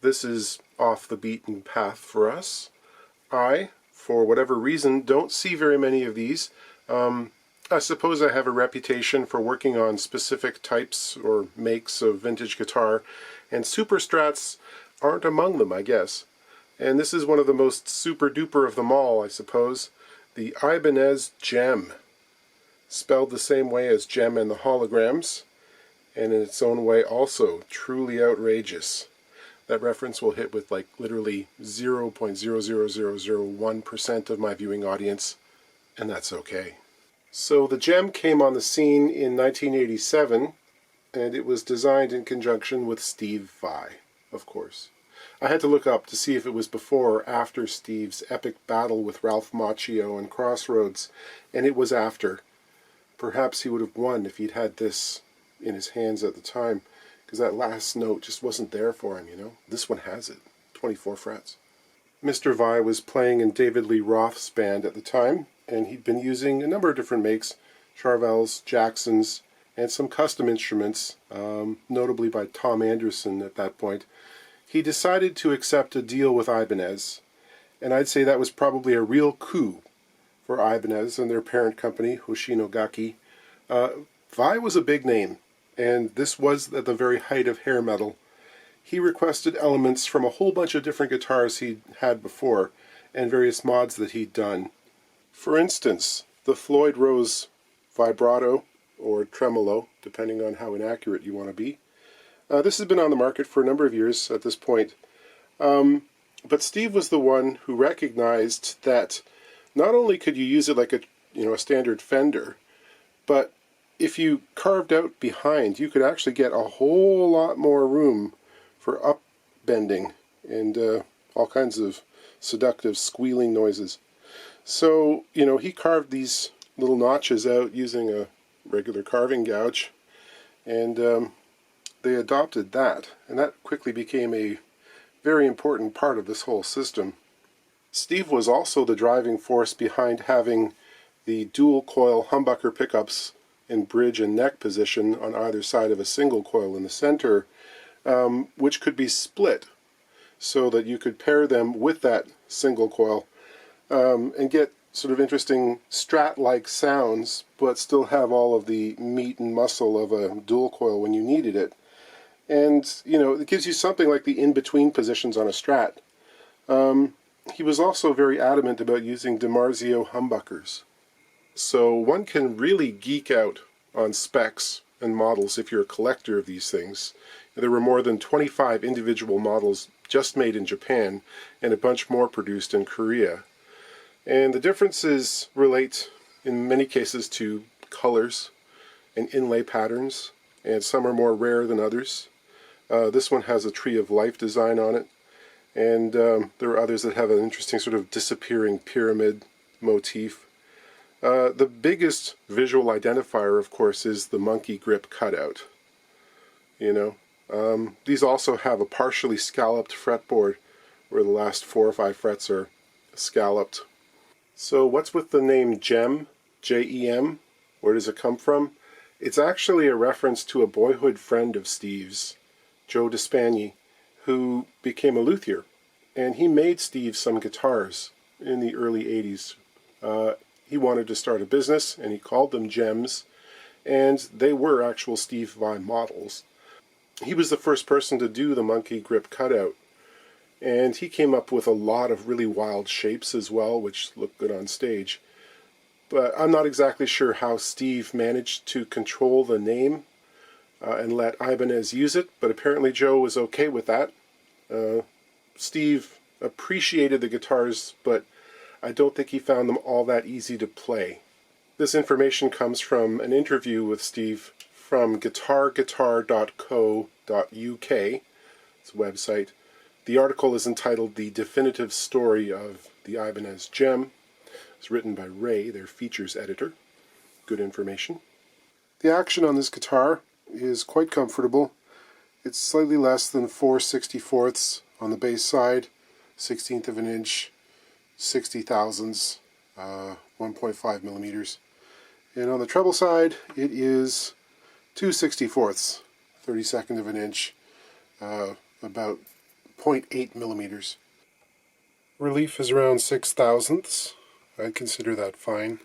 this is off the beaten path for us. I, for whatever reason, don't see very many of these. I suppose I have a reputation for working on specific types or makes of vintage guitar, and super strats aren't among them, I guess. And this is one of the most super duper of them all, I suppose. The Ibanez JEM, spelled the same way as Gem and the Holograms, and in its own way also truly outrageous. That reference will hit with like literally 0.00001% of my viewing audience, and that's okay. So the JEM came on the scene in 1987, and it was designed in conjunction with Steve Vai, of course. I had to look up to see if it was before or after Steve's epic battle with Ralph Macchio and Crossroads, and it was after. Perhaps he would have won if he'd had this in his hands at the time, because that last note just wasn't there for him, you know. This one has it, 24 frets. Mr. Vai was playing in David Lee Roth's band at the time, and he'd been using a number of different makes, Charvels, Jacksons, and some custom instruments, notably by Tom Anderson at that point. He decided to accept a deal with Ibanez, and I'd say that was probably a real coup for Ibanez and their parent company, Hoshinogaki. Vai was a big name, and this was at the very height of hair metal. He requested elements from a whole bunch of different guitars he'd had before, and various mods that he'd done. For instance, the Floyd Rose vibrato, or tremolo, depending on how inaccurate you want to be. This has been on the market for a number of years at this point. But Steve was the one who recognized that not only could you use it like a standard Fender, but if you carved out behind, you could actually get a whole lot more room for upbending and all kinds of seductive squealing noises. So, he carved these little notches out using a regular carving gouge, and they adopted that, and that quickly became a very important part of this whole system. Steve was also the driving force behind having the dual coil humbucker pickups in bridge and neck position on either side of a single coil in the center, which could be split so that you could pair them with that single coil and get sort of interesting Strat-like sounds, but still have all of the meat and muscle of a dual coil when you needed it. And, it gives you something like the in-between positions on a Strat. He was also very adamant about using DiMarzio humbuckers. So one can really geek out on specs and models if you're a collector of these things. There were more than 25 individual models just made in Japan, and a bunch more produced in Korea. And the differences relate, in many cases, to colors and inlay patterns, and some are more rare than others. This one has a Tree of Life design on it, and there are others that have an interesting sort of disappearing pyramid motif. The biggest visual identifier, of course, is the monkey grip cutout. These also have a partially scalloped fretboard where the last 4 or 5 frets are scalloped. So what's with the name JEM, J-E-M? Where does it come from? It's actually a reference to a boyhood friend of Steve's, Joe DeSpagni, who became a luthier, and he made Steve some guitars in the early 80s. He wanted to start a business, and he called them JEMs, and they were actual Steve Vai models. He was the first person to do the monkey grip cutout, and he came up with a lot of really wild shapes as well, which look good on stage. But I'm not exactly sure how Steve managed to control the name and let Ibanez use it, but apparently Joe was okay with that. Steve appreciated the guitars, but I don't think he found them all that easy to play. This information comes from an interview with Steve from guitarguitar.co.uk, it's a website. The article is entitled The Definitive Story of the Ibanez JEM. It's written by Ray, their features editor. Good information. The action on this guitar is quite comfortable. It's slightly less than 4/64ths on the bass side, 1/16 of an inch, 60 thousandths, 1.5 millimeters. And on the treble side, it is 2/64ths, 32nd of an inch, about 0.8 millimeters. Relief is around 6/1000ths. I'd consider that fine.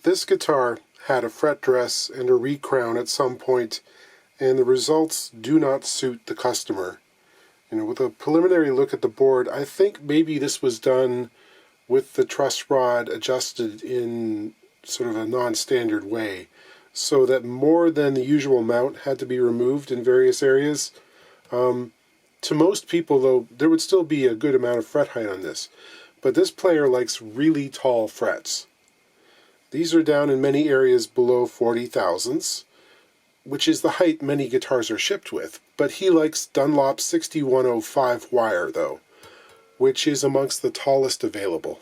This guitar had a fret dress and a recrown at some point, and the results do not suit the customer. With a preliminary look at the board, I think maybe this was done with the truss rod adjusted in sort of a non-standard way, so that more than the usual amount had to be removed in various areas. To most people, though, there would still be a good amount of fret height on this. But this player likes really tall frets. These are down in many areas below 40/1000ths, which is the height many guitars are shipped with. But he likes Dunlop 6105 wire, though, which is amongst the tallest available.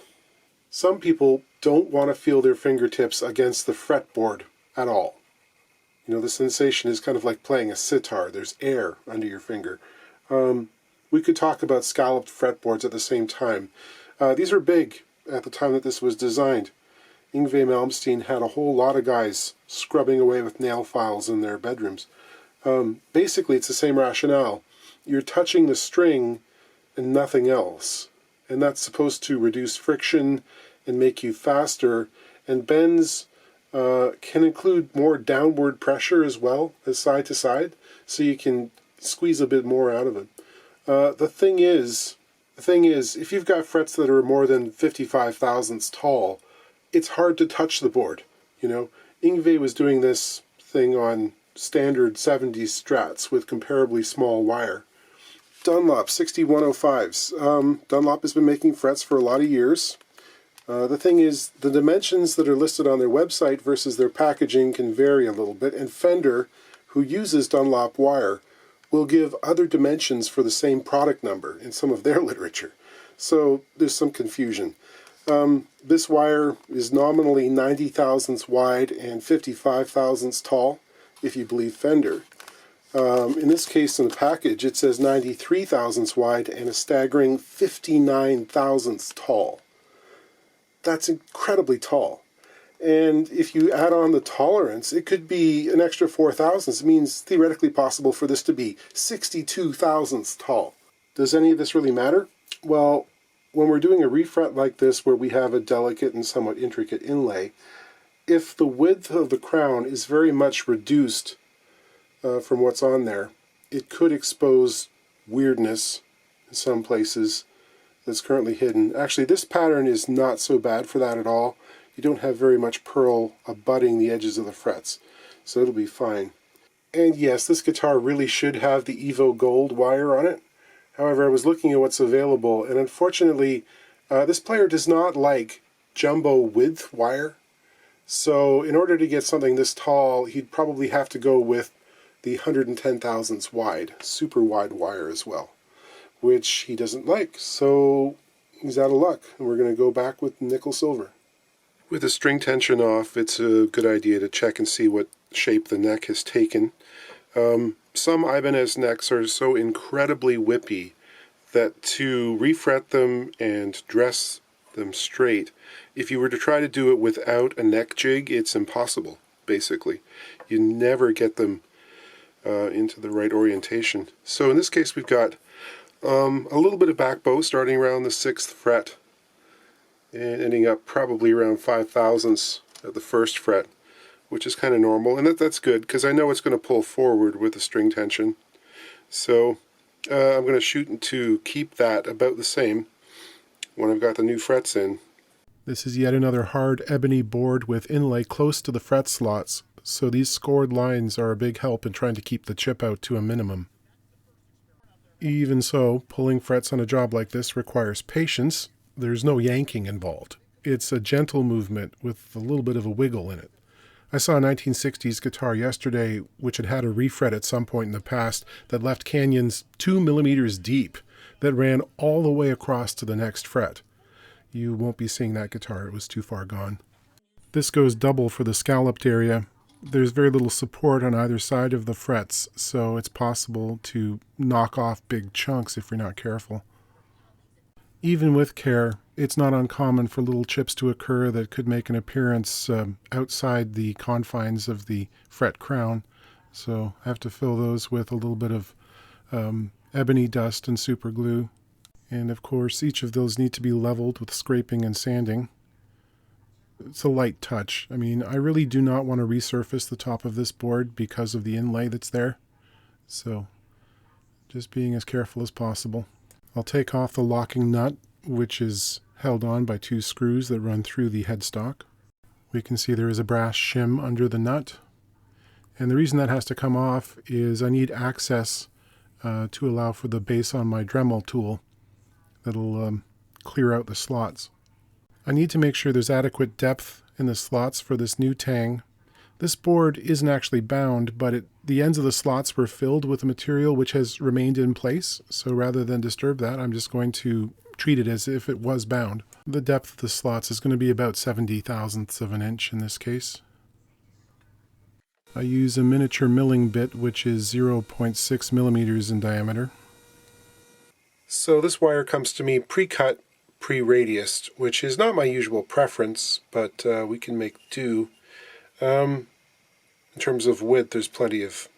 Some people don't want to feel their fingertips against the fretboard at all. The sensation is kind of like playing a sitar. There's air under your finger. We could talk about scalloped fretboards at the same time. These were big at the time that this was designed. Yngwie Malmsteen had a whole lot of guys scrubbing away with nail files in their bedrooms. Basically, it's the same rationale. You're touching the string and nothing else. And that's supposed to reduce friction and make you faster. And bends can include more downward pressure as well as side to side, so you can squeeze a bit more out of it. The thing is, if you've got frets that are more than 55/1000ths tall, it's hard to touch the board. Yngwie was doing this thing on standard 70s Strats with comparably small wire. Dunlop 6105s. Dunlop has been making frets for a lot of years. The thing is, the dimensions that are listed on their website versus their packaging can vary a little bit, and Fender, who uses Dunlop wire, will give other dimensions for the same product number in some of their literature. So there's some confusion. This wire is nominally 90/1000ths wide and 55/1000ths tall, if you believe Fender. In this case, in the package, it says 93/1000ths wide and a staggering 59/1000ths tall. That's incredibly tall. And if you add on the tolerance, it could be an extra 4/1000ths. It means theoretically possible for this to be 62/1000ths tall. Does any of this really matter? Well, when we're doing a refret like this where we have a delicate and somewhat intricate inlay, if the width of the crown is very much reduced from what's on there, it could expose weirdness in some places that's currently hidden. Actually, this pattern is not so bad for that at all. You don't have very much pearl abutting the edges of the frets, so it'll be fine. And yes, this guitar really should have the Evo Gold wire on it. However, I was looking at what's available, and unfortunately, this player does not like jumbo width wire. So in order to get something this tall, he'd probably have to go with the 110/1000ths wide, super wide wire as well, which he doesn't like. So he's out of luck, and we're going to go back with nickel silver. With the string tension off, it's a good idea to check and see what shape the neck has taken. Some Ibanez necks are so incredibly whippy that to refret them and dress them straight, if you were to try to do it without a neck jig, it's impossible, basically. You never get them into the right orientation. So in this case, we've got a little bit of back bow starting around the 6th fret and ending up probably around 5/1000ths at the 1st fret, which is kind of normal, and that's good because I know it's going to pull forward with the string tension. So I'm going to shoot to keep that about the same when I've got the new frets in. This is yet another hard ebony board with inlay close to the fret slots, so these scored lines are a big help in trying to keep the chip out to a minimum. Even so, pulling frets on a job like this requires patience. There's no yanking involved. It's a gentle movement with a little bit of a wiggle in it. I saw a 1960s guitar yesterday which had a refret at some point in the past that left canyons 2 millimeters deep that ran all the way across to the next fret. You won't be seeing that guitar, it was too far gone. This goes double for the scalloped area. There's very little support on either side of the frets, so it's possible to knock off big chunks if you're not careful. Even with care, it's not uncommon for little chips to occur that could make an appearance outside the confines of the fret crown. So I have to fill those with a little bit of ebony dust and super glue. And of course, each of those need to be leveled with scraping and sanding. It's a light touch. I mean, I really do not want to resurface the top of this board because of the inlay that's there. So, just being as careful as possible. I'll take off the locking nut, which is held on by 2 screws that run through the headstock. We can see there is a brass shim under the nut. And the reason that has to come off is I need access to allow for the base on my Dremel tool that'll clear out the slots. I need to make sure there's adequate depth in the slots for this new tang. This board isn't actually bound, but the ends of the slots were filled with a material which has remained in place. So rather than disturb that, I'm just going to treat it as if it was bound. The depth of the slots is going to be about 70 thousandths of an inch in this case. I use a miniature milling bit, which is 0.6 millimeters in diameter. So this wire comes to me pre-cut, pre-radiused, which is not my usual preference, but we can make do. In terms of width, there's plenty of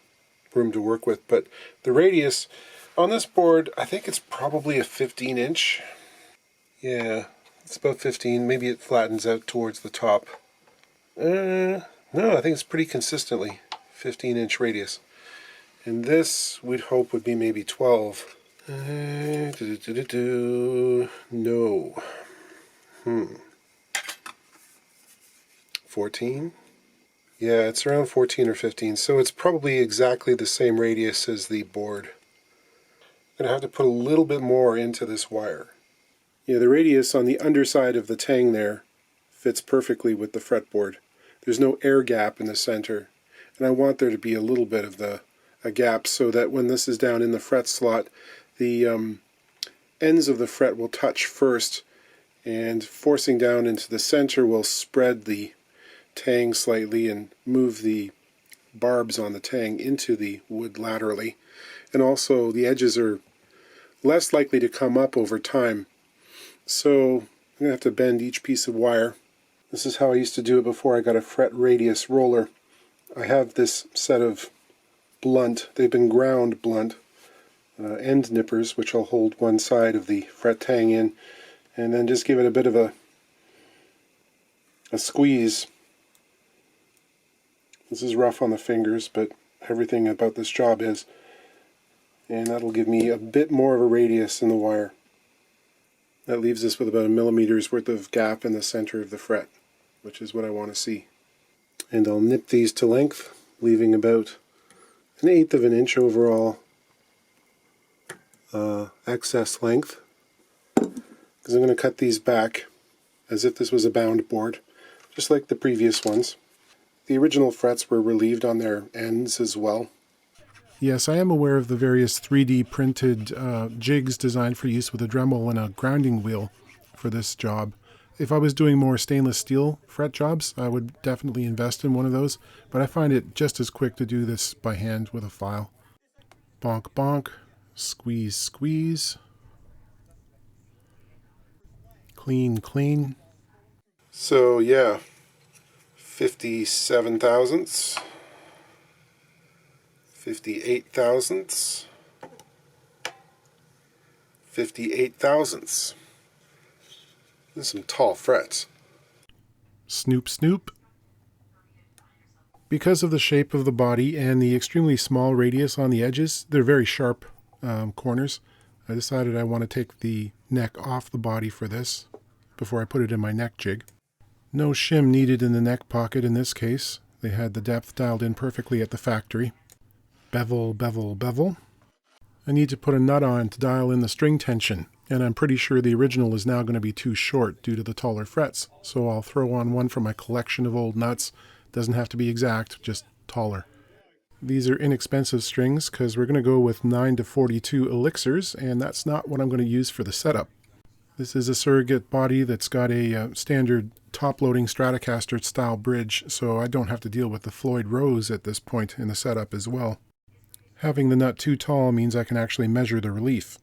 room to work with, but the radius on this board, I think it's probably a 15 inch. Yeah, it's about 15. Maybe it flattens out towards the top. No, I think it's pretty consistently 15-inch radius. And this, we'd hope, would be maybe 12. No. 14? Yeah, it's around 14 or 15, so it's probably exactly the same radius as the board. I'm going to have to put a little bit more into this wire. Yeah, the radius on the underside of the tang there fits perfectly with the fretboard. There's no air gap in the center, and I want there to be a little bit of a gap so that when this is down in the fret slot, the ends of the fret will touch first, and forcing down into the center will spread the tang slightly and move the barbs on the tang into the wood laterally. And also the edges are less likely to come up over time. So I'm going to have to bend each piece of wire. This is how I used to do it before I got a fret radius roller. I have this set of blunt, they've been ground blunt, end nippers, which I'll hold one side of the fret tang in, and then just give it a bit of a squeeze. This is rough on the fingers, but everything about this job is. And that'll give me a bit more of a radius in the wire. That leaves us with about 1 millimeter's worth of gap in the center of the fret, which is what I want to see. And I'll nip these to length, leaving about 1/8 of an inch overall excess length, because I'm going to cut these back as if this was a bound board, just like the previous ones. The original frets were relieved on their ends as well. Yes, I am aware of the various 3D printed jigs designed for use with a Dremel and a grounding wheel for this job. If I was doing more stainless steel fret jobs, I would definitely invest in one of those, but I find it just as quick to do this by hand with a file. Bonk, bonk, squeeze, squeeze. Clean, clean. So yeah, 57 thousandths, 58 thousandths, 58 thousandths. There's some tall frets. Snoop, snoop. Because of the shape of the body and the extremely small radius on the edges, they're very sharp corners. I decided I want to take the neck off the body for this before I put it in my neck jig. No shim needed in the neck pocket in this case. They had the depth dialed in perfectly at the factory. Bevel, bevel, bevel. I need to put a nut on to dial in the string tension, and I'm pretty sure the original is now going to be too short due to the taller frets, so I'll throw on one from my collection of old nuts. Doesn't have to be exact, just taller. These are inexpensive strings because we're going to go with 9 to 42 elixirs, and that's not what I'm going to use for the setup. This is a surrogate body that's got a standard top-loading Stratocaster style bridge, so I don't have to deal with the Floyd Rose at this point in the setup as well. Having the nut too tall means I can actually measure the relief.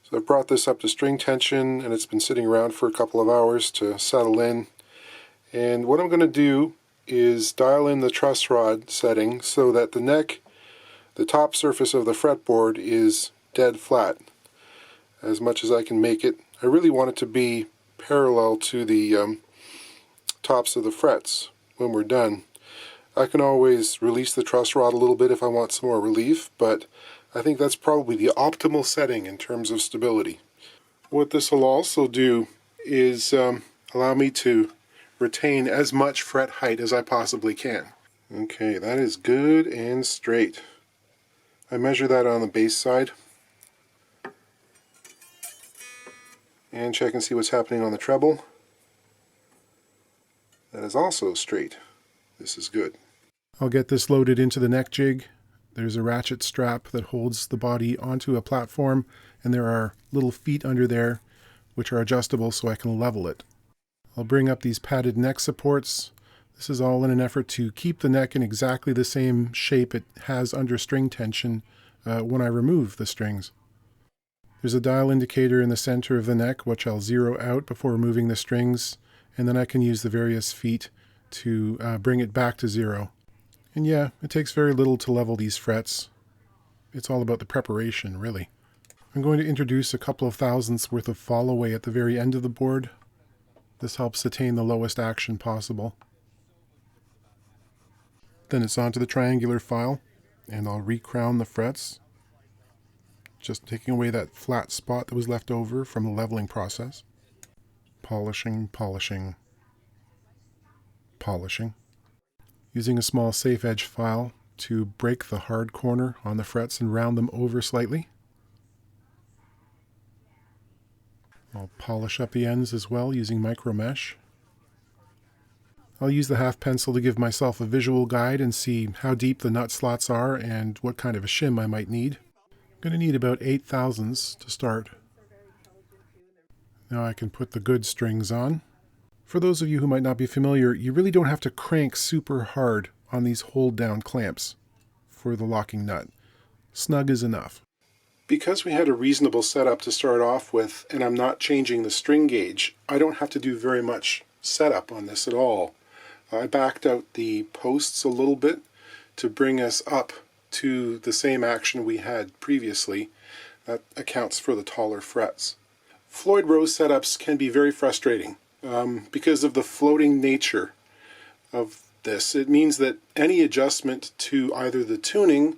So I've brought this up to string tension, and it's been sitting around for a couple of hours to settle in. And what I'm going to do is dial in the truss rod setting so that the neck, the top surface of the fretboard, is dead flat as much as I can make it. I really want it to be parallel to the tops of the frets when we're done. I can always release the truss rod a little bit if I want some more relief, but I think that's probably the optimal setting in terms of stability. What this will also do is allow me to retain as much fret height as I possibly can. Okay, that is good and straight. I measure that on the bass side and check and see what's happening on the treble. That is also straight. This is good. I'll get this loaded into the neck jig. There's a ratchet strap that holds the body onto a platform, and there are little feet under there which are adjustable so I can level it. I'll bring up these padded neck supports. This is all in an effort to keep the neck in exactly the same shape it has under string tension when I remove the strings. There's a dial indicator in the center of the neck which I'll zero out before removing the strings, and then I can use the various feet to bring it back to zero. And yeah, it takes very little to level these frets. It's all about the preparation, really. I'm going to introduce a couple of thousandths worth of fall away at the very end of the board. This helps attain the lowest action possible. Then it's onto the triangular file, and I'll recrown the frets, just taking away that flat spot that was left over from the leveling process. Polishing, polishing, polishing. Using a small safe edge file to break the hard corner on the frets and round them over slightly. I'll polish up the ends as well using micro mesh. I'll use the half pencil to give myself a visual guide and see how deep the nut slots are and what kind of a shim I might need. I'm going to need about 8 thousandths to start. Now I can put the good strings on. For those of you who might not be familiar, you really don't have to crank super hard on these hold down clamps for the locking nut. Snug is enough. Because we had a reasonable setup to start off with, and I'm not changing the string gauge, I don't have to do very much setup on this at all. I backed out the posts a little bit to bring us up to the same action we had previously. That accounts for the taller frets. Floyd Rose setups can be very frustrating. Because of the floating nature of this. It means that any adjustment to either the tuning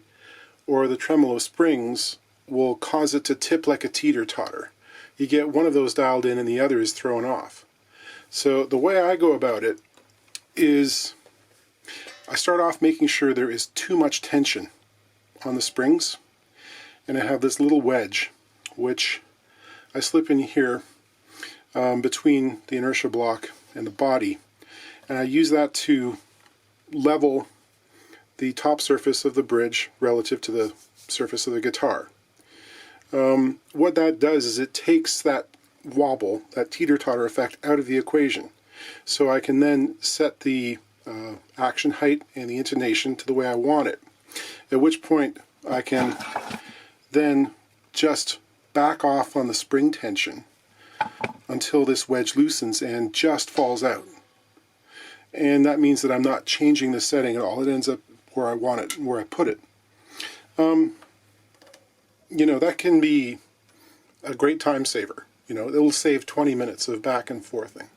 or the tremolo springs will cause it to tip like a teeter-totter. You get one of those dialed in and the other is thrown off. So the way I go about it is I start off making sure there is too much tension on the springs, and I have this little wedge which I slip in here between the inertia block and the body, and I use that to level the top surface of the bridge relative to the surface of the guitar. What that does is it takes that wobble, that teeter-totter effect, out of the equation, so I can then set the action height and the intonation to the way I want it, at which point I can then just back off on the spring tension until this wedge loosens and just falls out. And that means that I'm not changing the setting at all. It ends up where I want it, where I put it. You know, that can be a great time saver. You know, it'll save 20 minutes of back and forthing.